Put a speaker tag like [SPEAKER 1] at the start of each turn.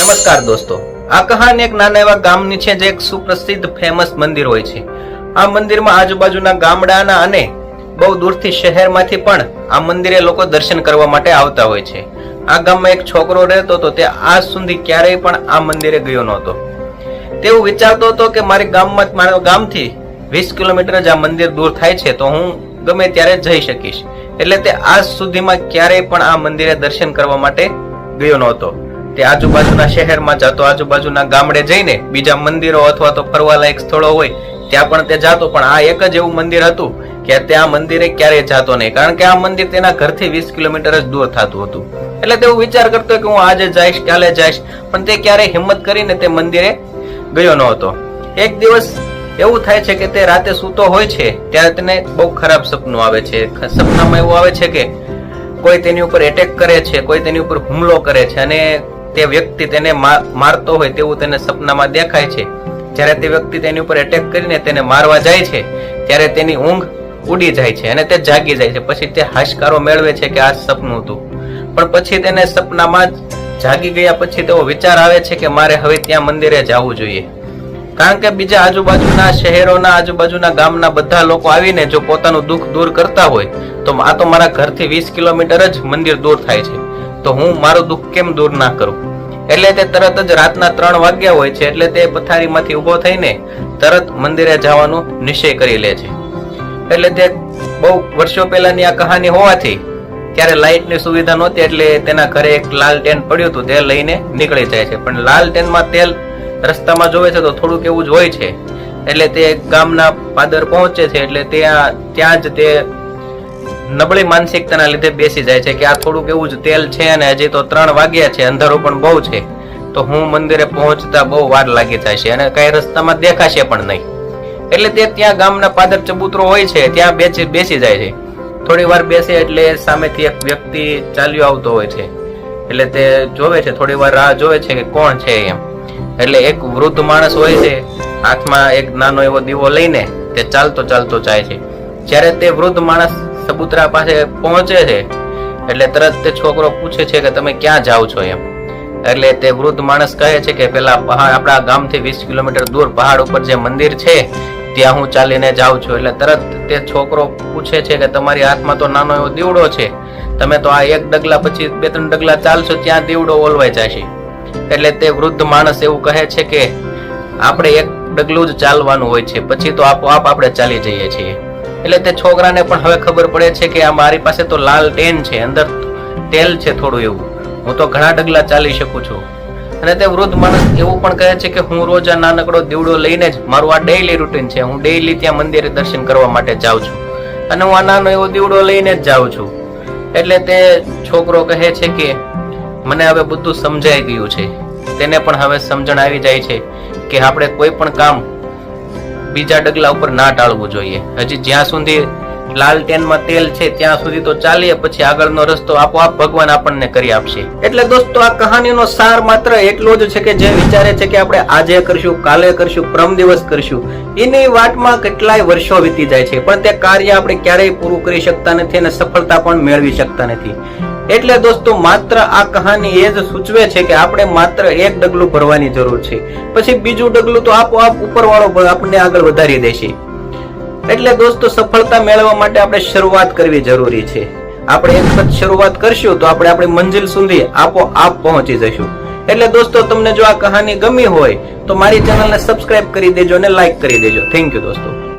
[SPEAKER 1] નમસ્કાર દોસ્તો, આ કહાની એક નાના એવા ગામની છે જે એક સુપ્રસિદ્ધ ફેમસ મંદિર હોય છે. આ મંદિરમાં આજુબાજુના ગામડાના અને બહુ દૂરથી શહેરમાંથી પણ આ મંદિરે લોકો દર્શન કરવા માટે આવતા હોય છે. આ ગામમાં એક છોકરો રહેતો હતો, તે આજ સુધી ક્યારેય પણ આ મંદિરે ગયો નહોતો. તેવું વિચારતો હતો કે મારા ગામથી 20 કિલોમીટર જ આ મંદિર દૂર થાય છે, તો હું ગમે ત્યારે જઈ શકીશ. એટલે તે આજ સુધીમાં ક્યારેય પણ આ મંદિરે દર્શન કરવા માટે ગયો નહોતો. તે આજુબાજુના શહેરમાં જતો, આજુબાજુના ગામડે જઈને બીજા મંદિરો અથવા તો ફરવાલાયક સ્થળો હોય ત્યાં પણ તે જાતો, પણ આ એક જ એવું મંદિર હતું કે ત્યાં મંદિરે ક્યારેય જાતો નહીં, કારણ કે આ મંદિર તેના ઘરથી 20 કિલોમીટર જ દૂર થતું હતું. એટલે તેવું વિચાર કરતો કે હું આજે જઈશ, કાલે જઈશ, પણ તે ક્યારેય હિંમત કરીને તે મંદિરે ગયો નહોતો. એક દિવસ એવું થાય છે કે તે રાતે સૂતો હોય છે ત્યારે તેને બહુ ખરાબ સપનું આવે છે. સપનામાં એવું આવે છે કે કોઈ તેની ઉપર એટેક કરે છે, કોઈ તેની ઉપર હુમલો કરે છે અને તે વ્યક્તિ તેને મારતો હોય તેવું તેને સપનામાં દેખાય છે. જ્યારે તે વ્યક્તિ તેની ઉપર એટેક કરીને તેને મારવા જાય છે ત્યારે તેની ઊંઘ ઉડી જાય છે અને તે જાગી જાય છે. પછી તે હાશકારો મેળવે છે કે આ સપનું હતું, પણ પછી તેને સપનામાં જાગી ગયા પછી તેવો વિચાર આવે છે કે મારે હવે ત્યાં મંદિરે જવું જોઈએ, કારણ કે બીજા આજુબાજુના શહેરોના, આજુબાજુના ગામના બધા લોકો આવીને જો પોતાનું દુઃખ દૂર કરતા હોય તો આ તો મારા ઘરથી 20 કિલોમીટર જ મંદિર દૂર થાય છે, તો હું મારું દુઃખ કેમ દૂર ના કરું. એટલે તે તરત જ રાતના 3 વાગ્યા હોય છે એટલે તે પથારીમાંથી ઉભો થઈને તરત મંદિરે જવાનું નિશ્ચય કરી લે છે. એટલે તે બહુ વર્ષો પહેલાની આ કહાની હોવાથી ત્યારે લાઇટની સુવિધા નહોતી, એટલે તેના ઘરે એક લાલટેન પડ્યું હતું, તે લઈને નીકળી જાય છે. પણ લાલટેનમાં તેલ રસ્તામાં જોવે છે તો થોડુંક એવું જ હોય છે. એટલે તે ગામના પાદર પહોંચે છે, એટલે ત્યાં જ તે નબળી માનસિકતાના લીધે બેસી જાય છે કે આ થોડુંક એવું જ તેલ છે અને હજી તો 3 વાગ્યા છે, અંધારું પણ બહુ છે, તો હું મંદિરે પહોંચતા બહુ વાર લાગી જાય છે અને કઈ રસ્તામાં દેખાશે પણ નહીં. એટલે તે ત્યાં ગામના પાદર ચબૂતરો હોય છે ત્યાં બેસી જાય છે. થોડી વાર બેસે એટલે સામેથી એક વ્યક્તિ ચાલ્યો આવતો હોય છે. એટલે તે જોવે છે, થોડી વાર રાહ જોવે છે કે કોણ છે એમ. એટલે એક વૃદ્ધ માણસ હોય છે, હાથમાં એક નાનો એવો દીવો લઈને તે ચાલતો જાય છે. જ્યારે તે વૃદ્ધ માણસ ચબૂતરા પાસે પહોંચે છે એટલે તરત તે છોકરો પૂછે છે કે તમે ક્યાં જાઓ છો એમ. એટલે તે વૃદ્ધ માણસ કહે છે કે પેલા પહાડ, આપણા ગામથી 20 કિલોમીટર દૂર પહાડ ઉપર જે મંદિર છે ત્યાં હું ચાલીને જાઉં છું. એટલે તરત તે છોકરો પૂછે છે કે તમારી હાથમાં તો નાનો એવો દીવડો છે, તમે તો આ એક ડગલા પછી 2-3 ડગલા ચાલશો ત્યાં દીવડો ઓલવાઈ જશે. એટલે તે વૃદ્ધ માણસ એવું કહે છે કે આપણે એક ડગલું જ ચાલવાનું હોય છે, પછી તો આપોઆપ આપણે ચાલી જઈએ છીએ. એટલે તે છોકરાને પણ હવે ખબર પડે છે કે આ મારી પાસે તો લાલ ટેન છે, અંદર તેલ છે થોડું એવું, હું તો ઘણા ડગલા ચાલી શકું છું. અને તે વૃદ્ધ માણસ એવું પણ કહે છે કે હું રોજ આ નાનકડો દીવડો લઈને જ, મારું આ ડેઈલી રૂટીન છે, હું ડેઈલી ત્યાં મંદિરે દર્શન કરવા માટે જાઉં છું અને હું આ નાનો એવો દીવડો લઈને જ જાઉં છું. એટલે તે છોકરો કહે છે કે મને હવે બધું સમજાઈ ગયું છે. તેને પણ હવે સમજણ આવી જાય છે કે આપણે કોઈ પણ કામ બીજા ડગલા ઉપર ના ટાળવું જોઈએ. હજી જ્યાં સુધી લાલટેનમાં તેલ છે ત્યાં સુધી તો ચાલીએ, પછી આગળનો રસ્તો આપોઆપ ભગવાન આપણને કરી આપશે. એટલે દોસ્તો, આ કહાનીનો સાર માત્ર એટલો જ છે કે જે વિચારે છે કે આપણે આજે કરશું, કાલે કરશું, પરમ દિવસ કરશું, એની વાટમાં કેટલાય વર્ષો વીતી જાય છે, પણ તે કાર્ય આપણે ક્યારેય પૂરું કરી શકતા નથી અને સફળતા પણ મેળવી શકતા નથી. એટલે દોસ્તો, માત્ર આ કહાની એ જ સૂચવે છે કે આપણે માત્ર એક ડગલું ભરવાની જરૂર છે, પછી બીજું ડગલું તો આપોઆપ ઉપરવાળો આપણને આગળ વધારી દેશે. એટલે દોસ્તો, સફળતા મેળવવા માટે આપણે શરૂઆત કરવી જરૂરી છે. આપણે એક વખત શરૂઆત કરશું તો આપણે આપણી મંજિલ સુધી આપોઆપ પહોંચી જશું. એટલે દોસ્તો, તમને જો આ કહાની ગમી હોય તો મારી ચેનલને સબસ્ક્રાઇબ કરી દેજો અને લાઈક કરી દેજો. થેન્ક યુ દોસ્તો.